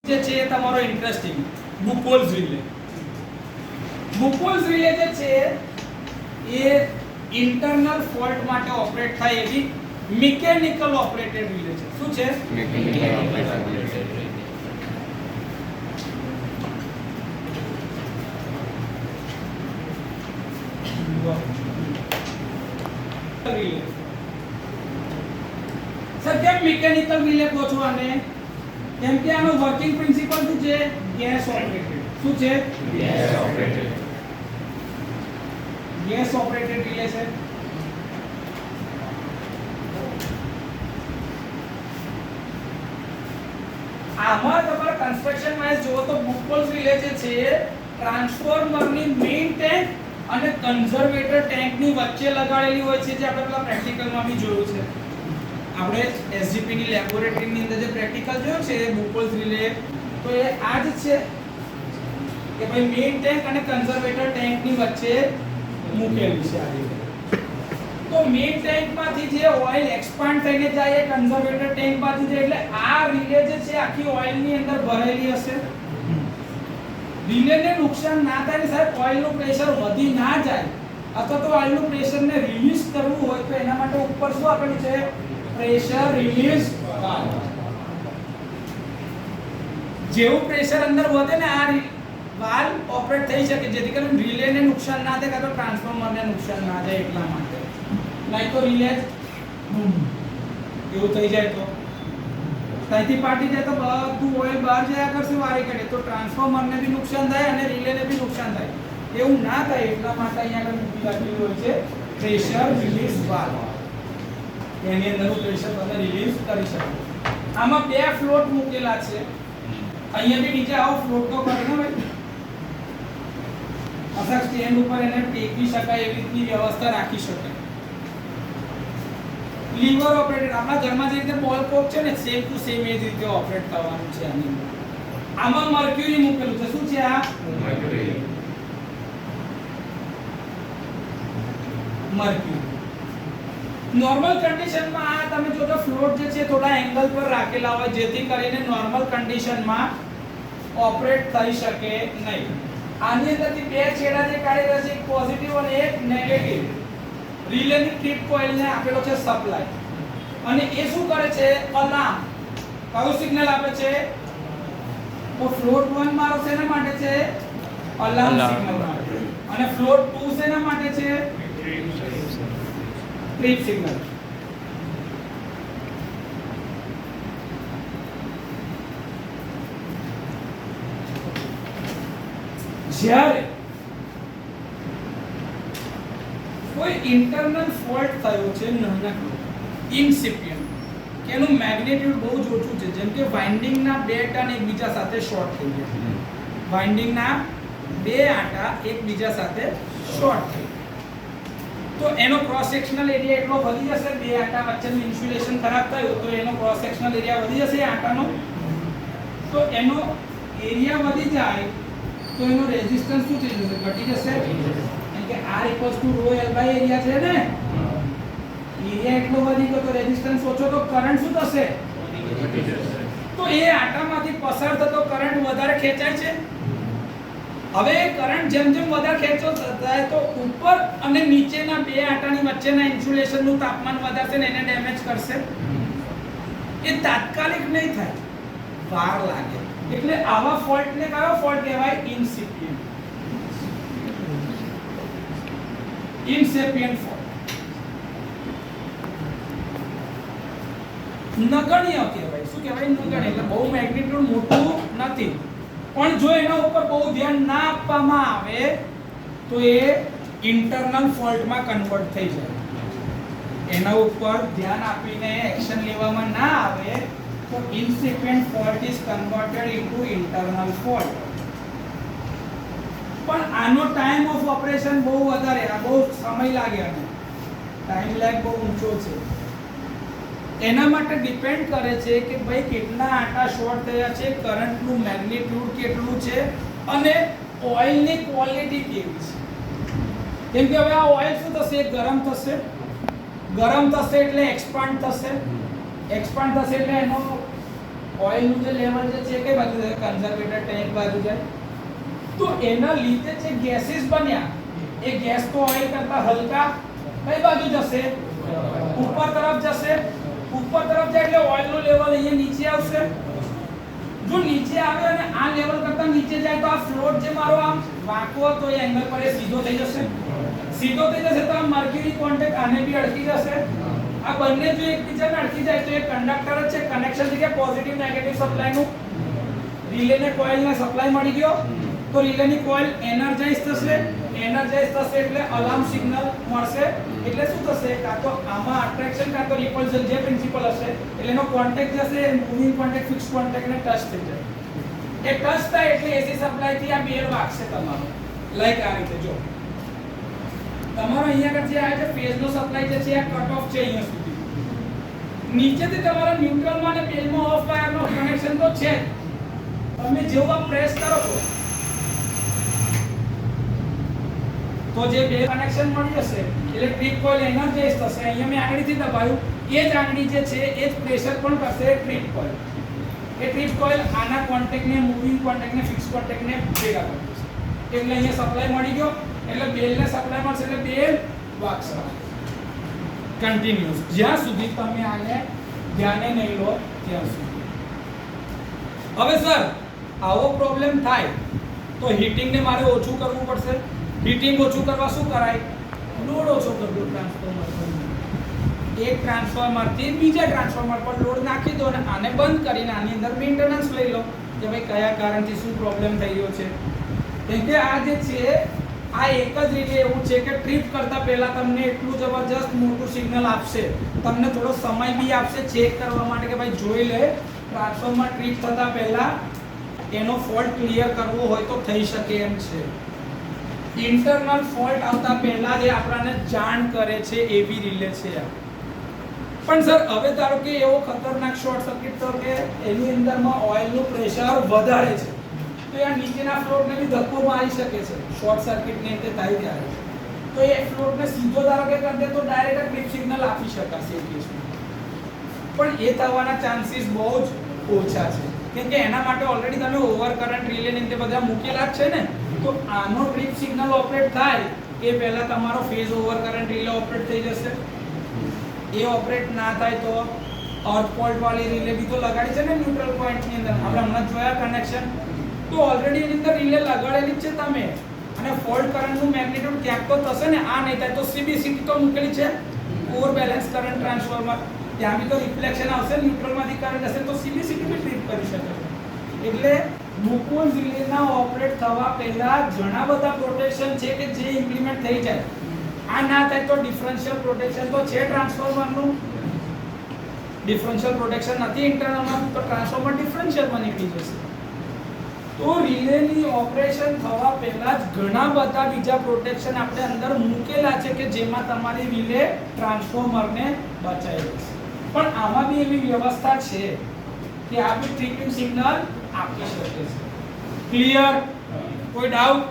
જે છે એ તમારો ઇન્ટરેસ્ટિંગ બુકોલ્સ રિલે. બુકોલ્સ રિલે જે છે એ ઇન્ટરનલ ફોલ્ટ માટે ઓપરેટ થાય એવી મિકેનિકલ ઓપરેટેડ રિલે છે. શું છે? Mechanical operation related. Relay. Sir કેમ મિકેનિકલ રિલે કહો છો આને? કેમ કે આનો વર્કિંગ પ્રિન્સિપલ શું છે? Gas operated. શું છે? Gas operated. Gas operated relay છે. આમાં તમારે કન્સ્ટ્રક્શન વાઇઝ જોવો તો બુકોલ્સ રિલે જે છે ટ્રાન્સફોર્મરની મેઇન ટેન્ક અને કન્ઝર્વેટર ટેન્કની વચ્ચે લગાડેલી હોય છે, જે આપણે પેલા પ્રેક્ટિકલમાં બી જોયું છે. આપણે એસજીપી ની લેબોરેટરીની અંદર જે પ્રેક્ટિકલ જોયું છે બુકોલ્સ રિલે, તો એ આ જ છે કે ભાઈ મેઇન ટેન્ક અને કન્ઝર્વેટર ટેન્કની વચ્ચે મૂકેલી છે આ રીતે. તો મેઇન ટેન્કમાંથી જે ઓઇલ એક્સપાન્ડ થઈને જાય એ કન્ઝર્વેટર ટેન્કમાંથી જાય, એટલે આ રિલે જે છે આખી ઓઇલની અંદર ભરેલી હશે. રિલેને નુકસાન ના થાય ને સાહેબ, ઓઇલનું પ્રેશર વધી ના જાય અથવા તો ઓઇલનું પ્રેશરને રિલીઝ કરવું હોય તો એના માટે ઉપર શું આપેલું છે? Pressure release valve. જેવું પ્રેશર અંદર વધે ને આ વાલ્વ ઓપરેટ થઈ શકે, જેથી કરીને રિલેને નુકસાન ના થાય કાં તો ટ્રાન્સફોર્મરને નુકસાન ના જાય એટલા માટે. નહીં તો રિલે એવું થઈ જાય તો ત્યાંથી પાટી જાય તો બધું ઓઇલ બહાર જયા કરશે વારે ઘડે, તો ટ્રાન્સફોર્મરને બી નુકસાન થાય અને રિલેને બી નુકસાન થાય. એવું ના થાય એટલા માટે અહીંયા આગળ મૂકી રાખેલું હોય છે પ્રેશર રિલીઝ વાલ્વ. એની અંદરનું પ્રેશર તમે રિલીઝ કરી શકો. આમાં બે ફ્લોટ મૂકેલા છે. અહીંયા બી નીચે આવો ફ્લોટ તો કરે ને ભાઈ, અસર સ્ટેન્ડ ઉપર એને ટેકવી શકાય એવી રીતની વ્યવસ્થા રાખી શકાય. લીવર ઓપરેટેડ, આપણા ઘરમાં જે રીતે બોલ કોક છે ને સેમ ટુ સેમ એ જ રીતે ઓપરેટ કરવાનું છે આની અંદર. આમાં મર્ક્યુરી મૂકેલું છે. શું છે આ? Mercury. મર્ક્યુરી. નોર્મલ કન્ડિશનમાં આ તમે જોજો ફ્લોટ જે છે થોડા એંગલ પર રાખેલા હોય, જેથી કરીને નોર્મલ કન્ડિશનમાં ઓપરેટ થઈ શકે નહીં. આની અંદરથી બે છેડા જે કાઢેલા છે, એક પોઝિટિવ અને એક નેગેટિવ. રિલેની ટીપ કોઇલને આપેલો છે સપ્લાય, અને એ શું કરે છે? અલાર્મ. કયું સિગ્નલ આપે છે? તો ફ્લોટ 1 મારો શેના માટે છે? અલાર્મ સિગ્નલ માટે. અને ફ્લોટ 2 શેના માટે છે? Trip signal. જ્યારે કોઈ ઇન્ટરનલ ફોલ્ટ થયો છે નાનકડો ઇન્સિપિયન્ટ, કે એનું મેગ્નિટ્યુડ બહુ જ ઓછું છે, જેમ કે વાઇન્ડિંગના બે ટર્ન એકબીજા સાથે શોર્ટ થઈ ગયા. વાઇન્ડિંગના બે આટા એકબીજા સાથે શોર્ટ થઈ, તો એનો ક્રોસ સેક્શનલ એરિયા એટલો વધી જશે, બે આટા વચ્ચેનું ઇન્સ્યુલેશન ખરાબ થયું તો એનો ક્રોસ સેક્શનલ એરિયા વધી જશે આટાનો. તો એનો એરિયા વધી જાય તો એનો રેઝિસ્ટન્સ શું થઈ જશે? ઘટી જશે. કે R = ρ L / એરિયા છે ને, એરિયા એટલો વધી ગયો તો રેઝિસ્ટન્સ ઓછો, તો કરંટ શું થશે? તો એ આટામાંથી પસાર થતો કરંટ વધારે ખેંચાય છે. હવે કરંટ જેમ જેમ વધારે ખેંચો થાય તો ઉપર અને નીચેના બે આટાની વચ્ચેના ઇન્સ્યુલેશનનું તાપમાન વધારશે ને એને ડેમેજ કરશે. એ તાત્કાલિક નહીં થાય, વાર લાગે. એટલે આવા ફોલ્ટને કયો ફોલ્ટ કહેવાય? ઇન્સિપિયન્ટ. ઇન્સિપિયન્ટ ફોલ્ટ. નગણ્ય કહેવાય. શું કહેવાય? નગણ્ય. એટલે બહુ મેગ્નિટ્યુડ મોટું નથી, પણ જો એના ઉપર બહુ ધ્યાન ના આપવામાં આવે તો એ ઇન્ટરનલ ફોલ્ટમાં કન્વર્ટ થઈ જાય. એના ઉપર ધ્યાન આપીને એક્શન લેવામાં ના આવે તો incipient fault is converted into internal fault. પણ આનો ટાઈમ ઓફ ઓપરેશન બહુ વધારે, આ બહુ સમય લાગે અને ટાઈમ લેગ બહુ ઊંચો છે. એના માટે ડિપેન્ડ કરે છે કે ભાઈ કેટલા આટા શોર્ટ થયા છે, કરંટનું મેગ્નિટ્યુડ કેટલું છે અને ઓઇલની ક્વોલિટી કેવી છે. કેમ કે હવે આ ઓઇલ શું થશે? ગરમ થશે. ગરમ થશે એટલે એક્સપાન્ડ થશે. એક્સપાન્ડ થશે એટલે એનો ઓઇલનું જે લેવલ જે છે કઈ બાજુ જાય? કન્ઝર્વેટર ટેન્ક બાજુ જાય. તો એના લીધે જે ગેસીસ બન્યા એ ગેસ તો ઓઇલ કરતા હલકા કઈ બાજુ જશે? ઉપર તરફ જશે. ઉપર તરફ જાય એટલે ઓઇલનું લેવલ અહીંયા નીચે આવશે. જો નીચે આવે અને આ લેવલ કરતા નીચે જાય તો આ ફ્લોટ જે મારો આમ વાંકો હતો એ એંગલ પર એ સીધો થઈ જશે. સીધો થઈ જશે તો આ મર્ક્યુરી કોન્ટેક્ટ આને બી અડકી જશે. આ બંને જો એકબીજાને અડકી જાય તો એ કંડક્ટર જ છે. કનેક્શન છે કે પોઝિટિવ નેગેટિવ સપ્લાયનું. રિલેને કોઇલને સપ્લાય મળી ગયો તો રિલેની કોઇલ એનર્જાઇઝ થશે. એનર્જાઇઝ થશે એટલે અલાર્મ સિગ્નલ મળશે. એટલે શું થશે? કાં તો આમાં અટ્રેક્શન કાં તો રિપલ્શન જે પ્રિન્સિપલ હશે એટલે એનો કોન્ટેક્ટ જશે, મૂવિંગ કોન્ટેક્ટ ફિક્સ કોન્ટેક્ટ ને ટચ થઈ જાય. એ ટચ થાય એટલે એસી સપ્લાય થી આ બેલ વાગશે તમારો. લાઈક આ રીતે જો તમારો અહીંયા આગળ જે આવે છે ફેઝ નો સપ્લાય જે છે આ કટ ઓફ છે અહીંયા સુધી. નીચેથી તમારા ન્યુટ્રલ માં અને બેલમાં ઓફ વાયર નો કનેક્શન તો છે. તમે જેવું આ પ્રેસ કરો છો તો જે બે કનેક્શન મળી જશે એટલે ટ્રીપ કોઇલ એનર્જાઇઝ થશે. અહીંયા મેં આંગળીથી દબાવ્યું એ જ આંગળી જે છે એ જ પ્રેશર પણ કરશે ટ્રીપ કોઇલ. એ ટ્રીપ કોઇલ આના કોન્ટેક્ટને મૂવિંગ કોન્ટેક્ટને ફિક્સ કોન્ટેક્ટને ભેગા કરી દેશે. એટલે અહીંયા સપ્લાય મળી ગયો એટલે બેલને સપ્લાય મળશે એટલે બેલ વાગશે કન્ટિન્યુઅસ જ્યાં સુધી તમે આને ધ્યાને નહીં લો ત્યાં સુધી. હવે સર આવો પ્રોબ્લેમ થાય તો હીટિંગ ને મારે ઓછું કરવું પડશે. હીટિંગ ઓછું કરવા શું કરાય? લોડ ઓછો કરવો ટ્રાન્સફોર્મર પર. એક ટ્રાન્સફોર્મર થી બીજા ટ્રાન્સફોર્મર પર લોડ નાખી દો અને આને બંધ કરીને આની અંદર મેન્ટેનન્સ લઈ લો કે ભાઈ કયા કારણથી શું પ્રોબ્લેમ થઈ રહ્યો છે. કેમ કે આ જે છે આ એક જ રીતે એવું છે કે ટ્રીપ કરતા પહેલા તમને એટલું જબરજસ્ત મોટું સિગ્નલ આપશે. તમને થોડો સમય બી આપશે ચેક કરવા માટે કે ભાઈ જોઈ લે ટ્રાન્સફોર્મર ટ્રીપ થતા પહેલા એનો ફોલ્ટ ક્લિયર કરવો હોય તો થઈ શકે એમ છે. ઇન્ટરનલ ફોલ્ટ આવતા પહેલા જે આપણને જાણ કરે છે એવી રિલે છે આ. પણ સર હવે ધારો કે એવો ખતરનાક શોર્ટ સર્કિટ તો કે એની અંદરમાં ઓઇલનું પ્રેશર વધારે છે તો આ નીચેના ફ્લોરને બી ધક્કો મારી શકે છે. શોર્ટ સર્કિટ ને તે થાય ત્યારે તો એ ફ્લોરને સીધો ધારો કે કરી દે તો ડાયરેક્ટ ટ્રીપ સિગ્નલ આપી શકાશે એ કેસમાં. પણ એ થવાના ચાન્સીસ બહુ જ ઓછા છે કેમ કે એના માટે ઓલરેડી તમે ઓવર કરંટ રિલે ને તે બધા મૂકેલા જ છે ને. તો આનો ટ્રીપ સિગ્નલ ઓપરેટ થાય એ પહેલા તમારો phase over current relay operate થઈ જશે. એ ઓપરેટ ના થાય તો અર્થ ફોલ્ટ વાળી રિલે બી તો લગાડી છે ને ન્યુટ્રલ પોઈન્ટ ની અંદર. આપણે હમણાં જોયા કનેક્શન તો ઓલરેડી એની અંદર રિલે લગાડેલી જ છે તમે. અને ફોલ્ટ કરંટ નું મેગ્નીટ્યુડ ક્યાંક તો થશે ને. આ નહીં થાય તો સીબીસીટી તો મૂકેલી છે ઓવર બેલેન્સ કરંટ ટ્રાન્સફોર્મર. ત્યાં બી તો રિફ્લેક્શન આવશે. ન્યુટ્રલ માંથી કરંટ હશે તો સીબીસીટી બી ટ્રીપ કરી શકે. એટલે ગ્લુકોઝ રિલેના ઓપરેટ થવા પહેલા ઘણા બધા પ્રોટેક્શન છે કે જે ઇમ્પ્લિમેન્ટ થઈ જાય. આ ના થાય તો ડિફરન્શિયલ પ્રોટેક્શન તો છે ટ્રાન્સફોર્મરનું. ડિફરન્શિયલ પ્રોટેક્શન નથી ઇન્ટરનલમાં તો ટ્રાન્સફોર્મર ડિફરન્શિયલમાં નીકળી જશે. તો રિલેની ઓપરેશન થવા પહેલા જ ઘણા બધા બીજા પ્રોટેક્શન આપણે અંદર મૂકેલા છે કે જેમાં તમારી રિલે ટ્રાન્સફોર્મરને બચાવી દેશે. પણ આમાં બી એવી વ્યવસ્થા છે કે આ બી ટ્રિપિંગ સિગ્નલ આપી શકે છે. ક્લિયર? કોઈ ડાઉટ?